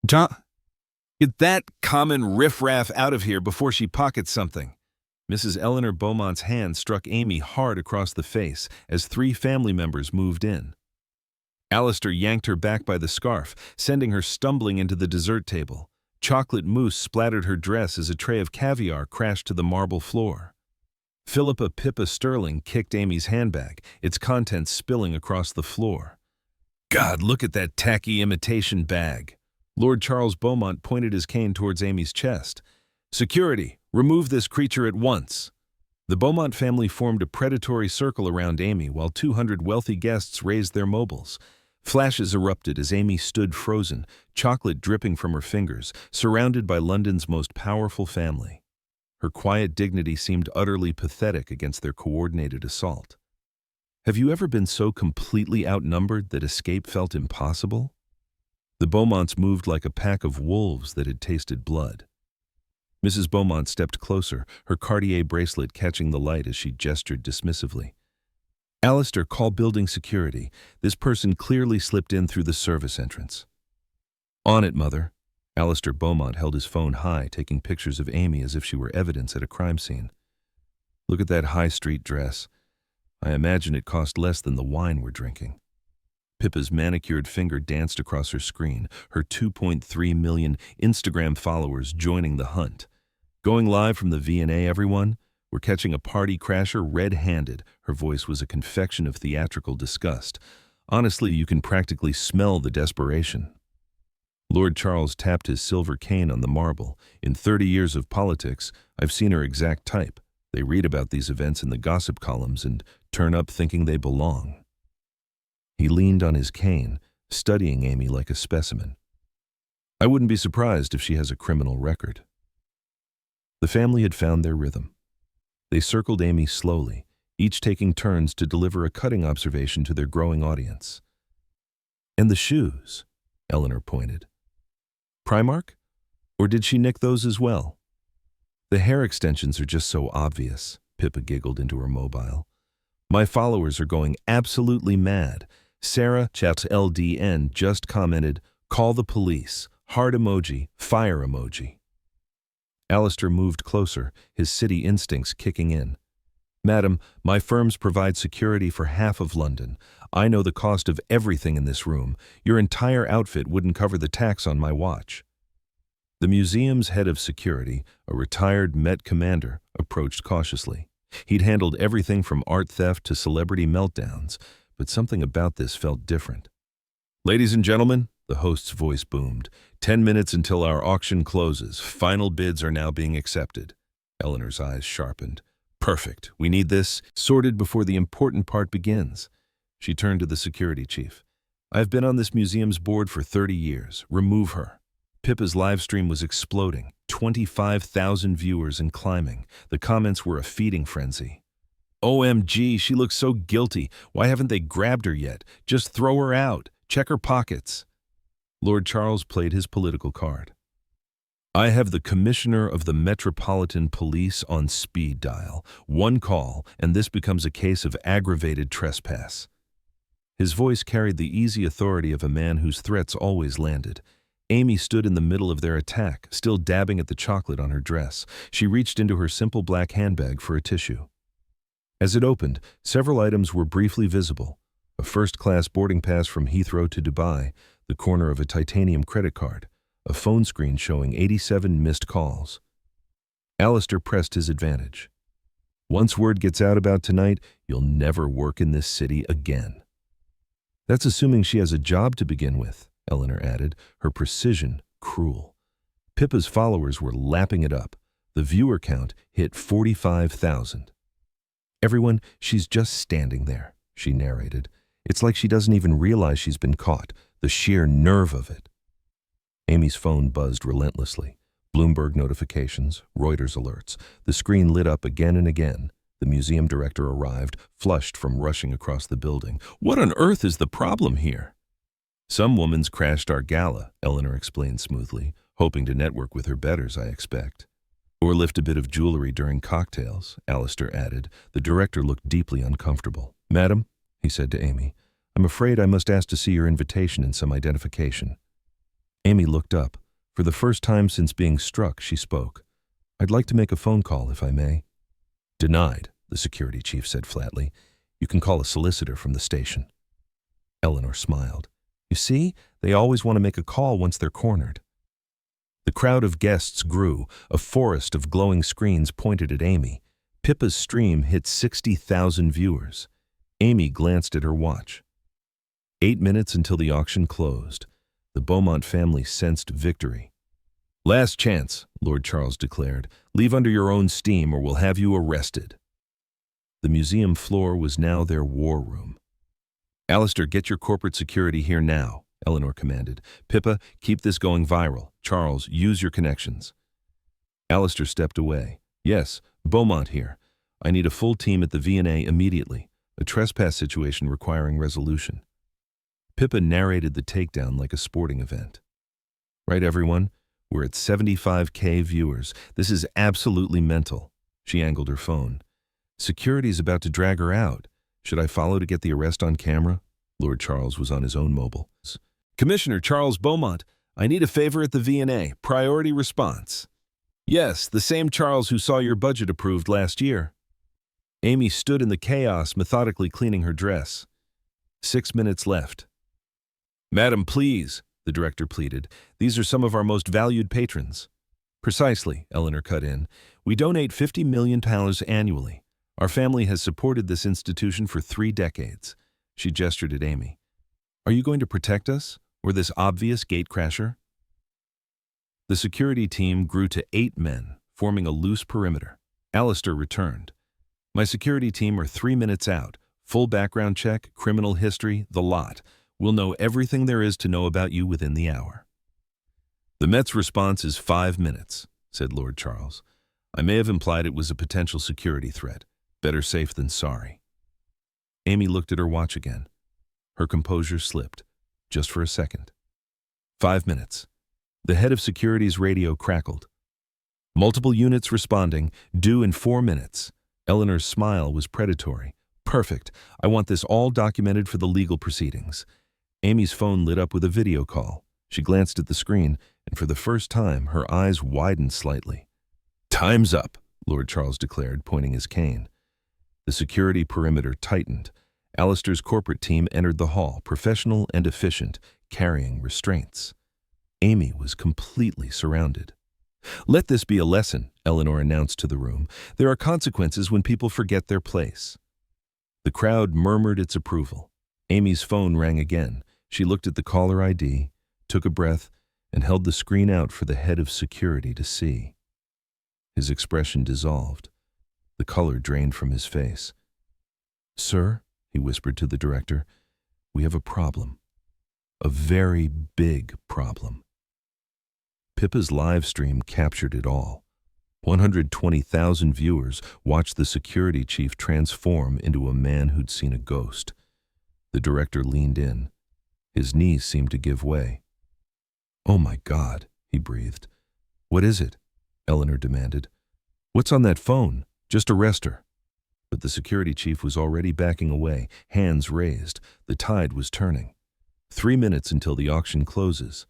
John, get that common riffraff out of here before she pockets something. Mrs. Eleanor Beaumont's hand struck Amy hard across the face as three family members moved in. Alistair yanked her back by the scarf, sending her stumbling into the dessert table. Chocolate mousse splattered her dress as a tray of caviar crashed to the marble floor. Philippa Pippa Sterling kicked Amy's handbag, its contents spilling across the floor. God, look at that tacky imitation bag. Lord Charles Beaumont pointed his cane towards Amy's chest. Security, remove this creature at once. The Beaumont family formed a predatory circle around Amy while 200 wealthy guests raised their mobiles. Flashes erupted as Amy stood frozen, chocolate dripping from her fingers, surrounded by London's most powerful family. Her quiet dignity seemed utterly pathetic against their coordinated assault. Have you ever been so completely outnumbered that escape felt impossible? The Beaumonts moved like a pack of wolves that had tasted blood. Mrs. Beaumont stepped closer, her Cartier bracelet catching the light as she gestured dismissively. Alistair, call building security. This person clearly slipped in through the service entrance. On it, Mother. Alistair Beaumont held his phone high, taking pictures of Amy as if she were evidence at a crime scene. Look at that high street dress. I imagine it cost less than the wine we're drinking. Pippa's manicured finger danced across her screen, her 2.3 million Instagram followers joining the hunt. Going live from the V&A, everyone? We're catching a party crasher red-handed. Her voice was a confection of theatrical disgust. Honestly, you can practically smell the desperation. Lord Charles tapped his silver cane on the marble. In 30 years of politics, I've seen her exact type. They read about these events in the gossip columns and turn up thinking they belong. He leaned on his cane, studying Amy like a specimen. I wouldn't be surprised if she has a criminal record. The family had found their rhythm. They circled Amy slowly, each taking turns to deliver a cutting observation to their growing audience. And the shoes, Eleanor pointed. Primark? Or did she nick those as well? The hair extensions are just so obvious, Pippa giggled into her mobile. My followers are going absolutely mad. Sarah Chat LDN just commented, call the police, heart emoji, fire emoji. Alistair moved closer, his city instincts kicking in. Madam, my firms provide security for half of London. I know the cost of everything in this room. Your entire outfit wouldn't cover the tax on my watch. The museum's head of security, a retired Met commander, approached cautiously. He'd handled everything from art theft to celebrity meltdowns, but something about this felt different. Ladies and gentlemen, the host's voice boomed. 10 minutes until our auction closes. Final bids are now being accepted. Eleanor's eyes sharpened. Perfect. We need this sorted before the important part begins. She turned to the security chief. I've been on this museum's board for 30 years. Remove her. Pippa's live stream was exploding. 25,000 viewers and climbing. The comments were a feeding frenzy. OMG, she looks so guilty. Why haven't they grabbed her yet? Just throw her out. Check her pockets. Lord Charles played his political card. I have the Commissioner of the Metropolitan Police on speed dial. One call, and this becomes a case of aggravated trespass. His voice carried the easy authority of a man whose threats always landed. Amy stood in the middle of their attack, still dabbing at the chocolate on her dress. She reached into her simple black handbag for a tissue. As it opened, several items were briefly visible. A first-class boarding pass from Heathrow to Dubai, the corner of a titanium credit card, a phone screen showing 87 missed calls. Alistair pressed his advantage. Once word gets out about tonight, you'll never work in this city again. That's assuming she has a job to begin with, Eleanor added, her precision cruel. Pippa's followers were lapping it up. The viewer count hit 45,000. Everyone, she's just standing there, she narrated. It's like she doesn't even realize she's been caught, the sheer nerve of it. Amy's phone buzzed relentlessly. Bloomberg notifications, Reuters alerts. The screen lit up again and again. The museum director arrived, flushed from rushing across the building. What on earth is the problem here? Some woman's crashed our gala, Eleanor explained smoothly, hoping to network with her betters, I expect. Or lift a bit of jewelry during cocktails, Alistair added. The director looked deeply uncomfortable. Madam, he said to Amy, I'm afraid I must ask to see your invitation and some identification. Amy looked up. For the first time since being struck, she spoke. "I'd like to make a phone call, if I may." "Denied," the security chief said flatly. "You can call a solicitor from the station." Eleanor smiled. "You see, they always want to make a call once they're cornered." The crowd of guests grew. A forest of glowing screens pointed at Amy. Pippa's stream hit 60,000 viewers. Amy glanced at her watch. 8 minutes until the auction closed. The Beaumont family sensed victory. "Last chance," Lord Charles declared. "Leave under your own steam or we'll have you arrested." The museum floor was now their war room. "Alistair, get your corporate security here now," Eleanor commanded. "Pippa, keep this going viral. Charles, use your connections." Alistair stepped away. "Yes, Beaumont here. I need a full team at the V&A immediately. A trespass situation requiring resolution." Pippa narrated the takedown like a sporting event. "Right, everyone? We're at 75K viewers. This is absolutely mental." She angled her phone. "Security's about to drag her out. Should I follow to get the arrest on camera?" Lord Charles was on his own mobile. "Commissioner Charles Beaumont, I need a favor at the V&A. Priority response." "Yes, the same Charles who saw your budget approved last year." Amy stood in the chaos, methodically cleaning her dress. 6 minutes left. "Madam, please," the director pleaded. "These are some of our most valued patrons." "Precisely," Eleanor cut in. "We donate $50 million annually. Our family has supported this institution for 3 decades. She gestured at Amy. "Are you going to protect us, or this obvious gatecrasher?" The security team grew to 8 men, forming a loose perimeter. Alistair returned. "My security team are 3 minutes out. Full background check, criminal history, the lot. We'll know everything there is to know about you within the hour." "The Met's response is 5 minutes," said Lord Charles. "I may have implied it was a potential security threat. Better safe than sorry." Amy looked at her watch again. Her composure slipped, just for a second. 5 minutes. The head of security's radio crackled. "Multiple units responding, due in 4 minutes. Eleanor's smile was predatory. "Perfect. I want this all documented for the legal proceedings." Amy's phone lit up with a video call. She glanced at the screen, and for the first time, her eyes widened slightly. "Time's up," Lord Charles declared, pointing his cane. The security perimeter tightened. Alistair's corporate team entered the hall, professional and efficient, carrying restraints. Amy was completely surrounded. "Let this be a lesson," Eleanor announced to the room. "There are consequences when people forget their place." The crowd murmured its approval. Amy's phone rang again. She looked at the caller ID, took a breath, and held the screen out for the head of security to see. His expression dissolved. The color drained from his face. "Sir," he whispered to the director, "we have a problem. A very big problem." Pippa's live stream captured it all. 120,000 viewers watched the security chief transform into a man who'd seen a ghost. The director leaned in. His knees seemed to give way. "Oh my God," he breathed. "What is it?" Eleanor demanded. "What's on that phone? Just arrest her." But the security chief was already backing away, hands raised. The tide was turning. 3 minutes until the auction closes.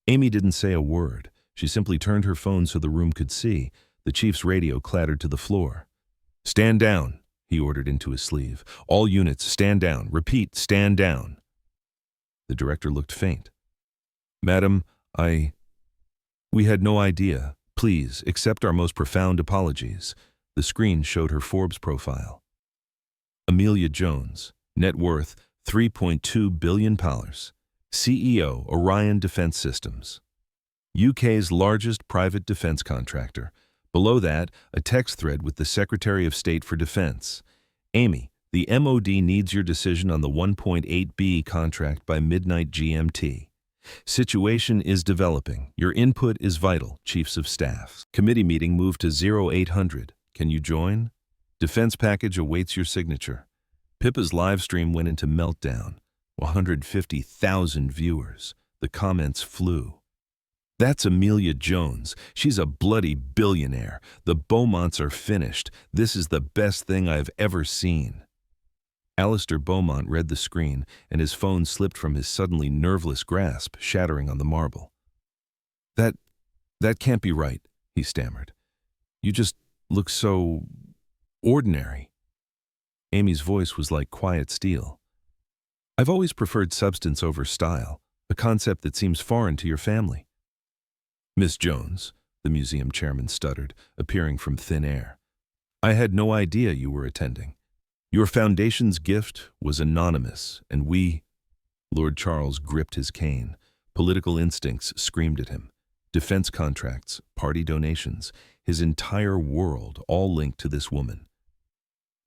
Amy didn't say a word. She simply turned her phone so the room could see. The chief's radio clattered to the floor. "Stand down," he ordered into his sleeve. "All units, stand down. Repeat, stand down." The director looked faint. "Madam, we had no idea. Please, accept our most profound apologies." The screen showed her Forbes profile. Amelia Jones, net worth £3.2 billion. CEO, Orion Defence Systems. UK's largest private defence contractor. Below that, a text thread with the Secretary of State for Defence. "Amy, the MOD needs your decision on the 1.8B contract by midnight GMT. Situation is developing. Your input is vital, Chiefs of Staff. Committee meeting moved to 0800. Can you join? Defense package awaits your signature." Pippa's live stream went into meltdown. 150,000 viewers. The comments flew. "That's Amelia Jones. She's a bloody billionaire. The Beaumonts are finished. This is the best thing I've ever seen." Alistair Beaumont read the screen, and his phone slipped from his suddenly nerveless grasp, shattering on the marble. That can't be right, he stammered. You just look so ordinary. Amy's voice was like quiet steel. I've always preferred substance over style, a concept that seems foreign to your family. Miss Jones, the museum chairman stuttered, appearing from thin air. I had no idea you were attending. Your foundation's gift was anonymous, and we— Lord Charles gripped his cane. Political instincts screamed at him. Defense contracts, party donations, his entire world all linked to this woman.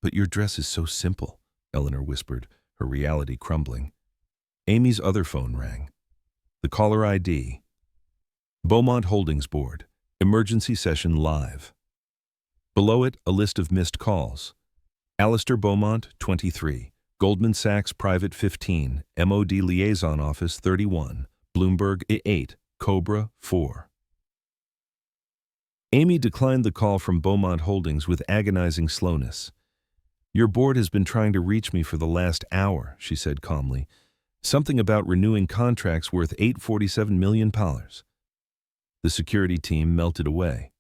But your dress is so simple, Eleanor whispered, her reality crumbling. Amy's other phone rang. The caller ID. Beaumont Holdings Board. Emergency session live. Below it, a list of missed calls. Alistair Beaumont, 23. Goldman Sachs Private 15. MOD Liaison Office 31. Bloomberg 8. Cobra 4. Amy declined the call from Beaumont Holdings with agonizing slowness. Your board has been trying to reach me for the last hour, she said calmly. Something about renewing contracts worth $847 million. The security team melted away.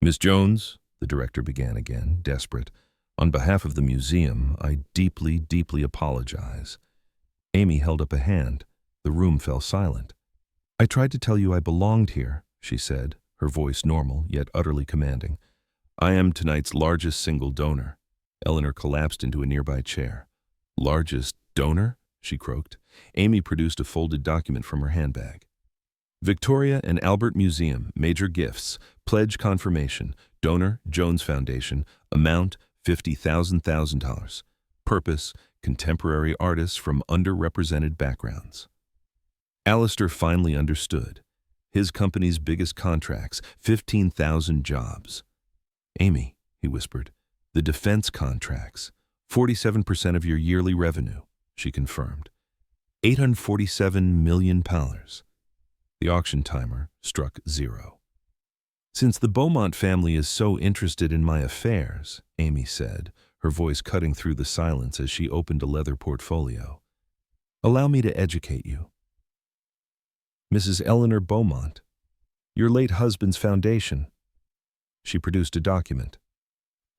Miss Jones, the director began again, desperate. On behalf of the museum, I deeply, deeply apologize. Amy held up a hand. The room fell silent. I tried to tell you I belonged here, she said, her voice normal, yet utterly commanding. I am tonight's largest single donor. Eleanor collapsed into a nearby chair. Largest donor? She croaked. Amy produced a folded document from her handbag. Victoria and Albert Museum, major gifts, pledge confirmation, donor, Jones Foundation, amount, $50,000. Purpose, contemporary artists from underrepresented backgrounds. Alistair finally understood. His company's biggest contracts, 15,000 jobs. Amy, he whispered, the defense contracts, 47% of your yearly revenue, she confirmed. $847 million. The auction timer struck 0. Since the Beaumont family is so interested in my affairs, Amy said, her voice cutting through the silence as she opened a leather portfolio. Allow me to educate you. Mrs. Eleanor Beaumont, your late husband's foundation. She produced a document.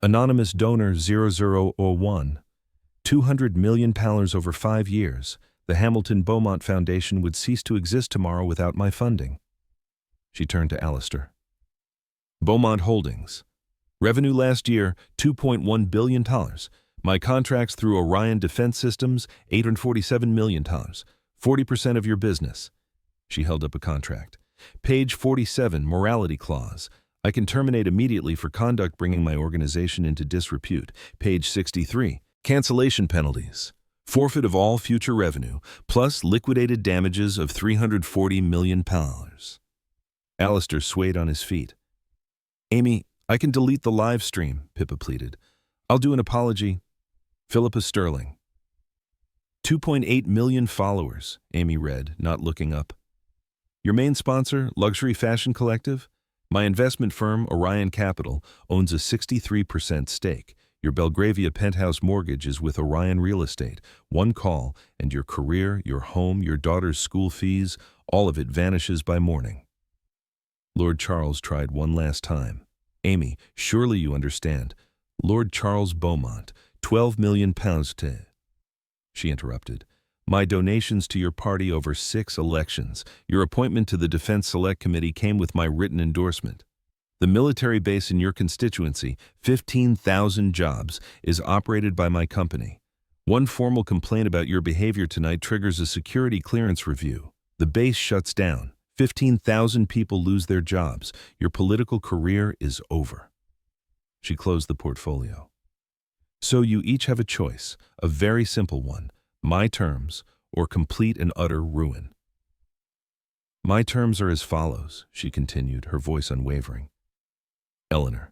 Anonymous donor 0001, $200 million over 5 years. The Hamilton Beaumont Foundation would cease to exist tomorrow without my funding. She turned to Alistair. Beaumont Holdings. Revenue last year, $2.1 billion. My contracts through Orion Defense Systems, $847 million. 40% of your business. She held up a contract. Page 47, morality clause. I can terminate immediately for conduct bringing my organization into disrepute. Page 63, cancellation penalties. Forfeit of all future revenue, plus liquidated damages of $340 million. Alistair swayed on his feet. Amy, I can delete the live stream, Pippa pleaded. I'll do an apology. Philippa Sterling. 2.8 million followers, Amy read, not looking up. Your main sponsor, Luxury Fashion Collective? My investment firm, Orion Capital, owns a 63% stake. Your Belgravia penthouse mortgage is with Orion Real Estate. One call, and your career, your home, your daughter's school fees, all of it vanishes by morning. Lord Charles tried one last time. Amy, surely you understand. Lord Charles Beaumont, £12 million to— She interrupted. My donations to your party over 6 elections. Your appointment to the Defense Select Committee came with my written endorsement. The military base in your constituency, 15,000 jobs, is operated by my company. One formal complaint about your behavior tonight triggers a security clearance review. The base shuts down. 15,000 people lose their jobs. Your political career is over. She closed the portfolio. So you each have a choice, a very simple one. My terms, or complete and utter ruin. My terms are as follows, she continued, her voice unwavering. Eleanor.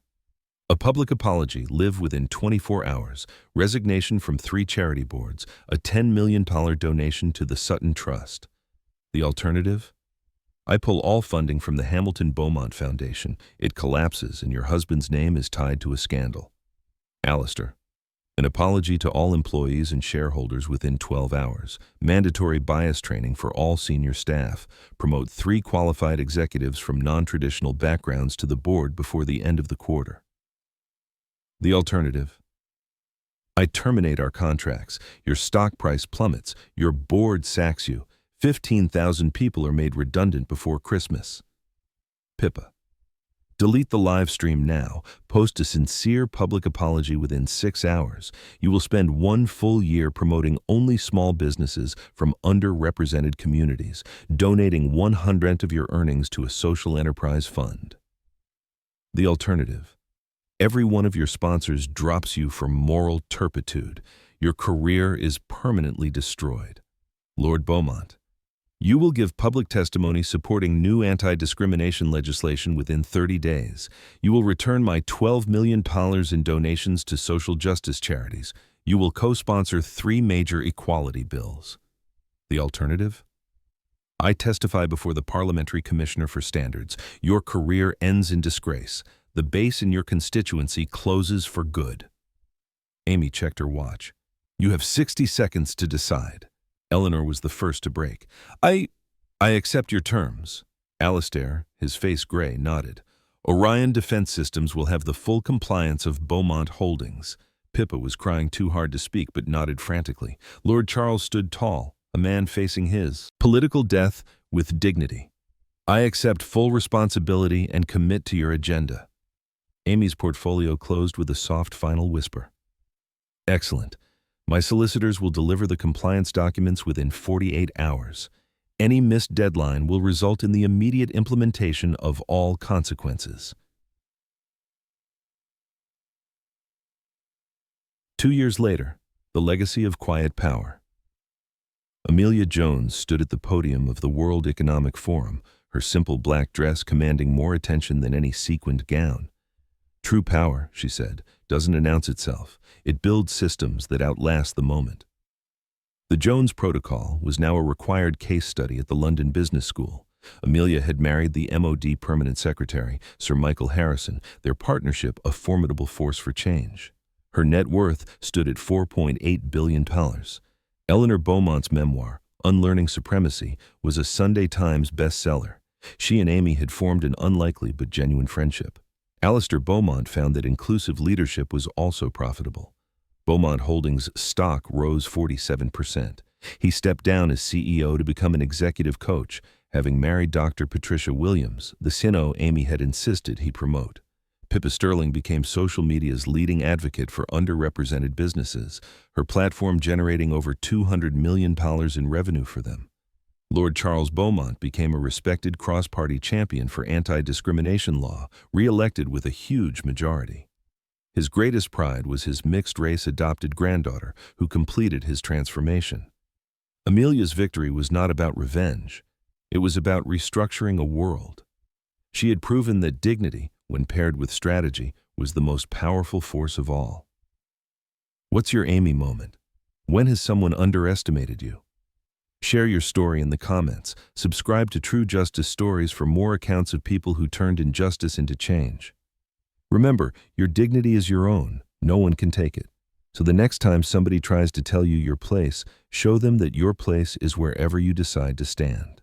A public apology, live within 24 hours, resignation from 3 charity boards, a $10 million donation to the Sutton Trust. The alternative? I pull all funding from the Hamilton Beaumont Foundation. It collapses and your husband's name is tied to a scandal. Alistair. An apology to all employees and shareholders within 12 hours. Mandatory bias training for all senior staff. Promote 3 qualified executives from non-traditional backgrounds to the board before the end of the quarter. The alternative. I terminate our contracts. Your stock price plummets. Your board sacks you. 15,000 people are made redundant before Christmas. Pippa. Delete the live stream now. Post a sincere public apology within 6 hours. You will spend 1 full year promoting only small businesses from underrepresented communities, donating 100% of your earnings to a social enterprise fund. The alternative. Every one of your sponsors drops you for moral turpitude. Your career is permanently destroyed. Lord Beaumont. You will give public testimony supporting new anti-discrimination legislation within 30 days. You will return my $12 million in donations to social justice charities. You will co-sponsor 3 major equality bills. The alternative? I testify before the Parliamentary Commissioner for Standards. Your career ends in disgrace. The base in your constituency closes for good. Amy checked her watch. You have 60 seconds to decide. Eleanor was the first to break. I accept your terms. Alistair, his face gray, nodded. Orion Defense Systems will have the full compliance of Beaumont Holdings. Pippa was crying too hard to speak but nodded frantically. Lord Charles stood tall, a man facing his political death with dignity. I accept full responsibility and commit to your agenda. Amy's portfolio closed with a soft final whisper. Excellent. My solicitors will deliver the compliance documents within 48 hours. Any missed deadline will result in the immediate implementation of all consequences. 2 years later, the legacy of quiet power. Amelia Jones stood at the podium of the World Economic Forum, her simple black dress commanding more attention than any sequined gown. True power, she said, doesn't announce itself. It builds systems that outlast the moment. The Jones Protocol was now a required case study at the London Business School. Amelia had married the MOD Permanent Secretary, Sir Michael Harrison, their partnership a formidable force for change. Her net worth stood at $4.8 billion. Eleanor Beaumont's memoir, Unlearning Supremacy, was a Sunday Times bestseller. She and Amy had formed an unlikely but genuine friendship. Alistair Beaumont found that inclusive leadership was also profitable. Beaumont Holdings' stock rose 47%. He stepped down as CEO to become an executive coach, having married Dr. Patricia Williams, the CNO Amy had insisted he promote. Pippa Sterling became social media's leading advocate for underrepresented businesses, her platform generating over $200 million in revenue for them. Lord Charles Beaumont became a respected cross-party champion for anti-discrimination law, re-elected with a huge majority. His greatest pride was his mixed-race adopted granddaughter, who completed his transformation. Amelia's victory was not about revenge. It was about restructuring a world. She had proven that dignity, when paired with strategy, was the most powerful force of all. What's your Amy moment? When has someone underestimated you? Share your story in the comments. Subscribe to True Justice Stories for more accounts of people who turned injustice into change. Remember, your dignity is your own. No one can take it. So the next time somebody tries to tell you your place, show them that your place is wherever you decide to stand.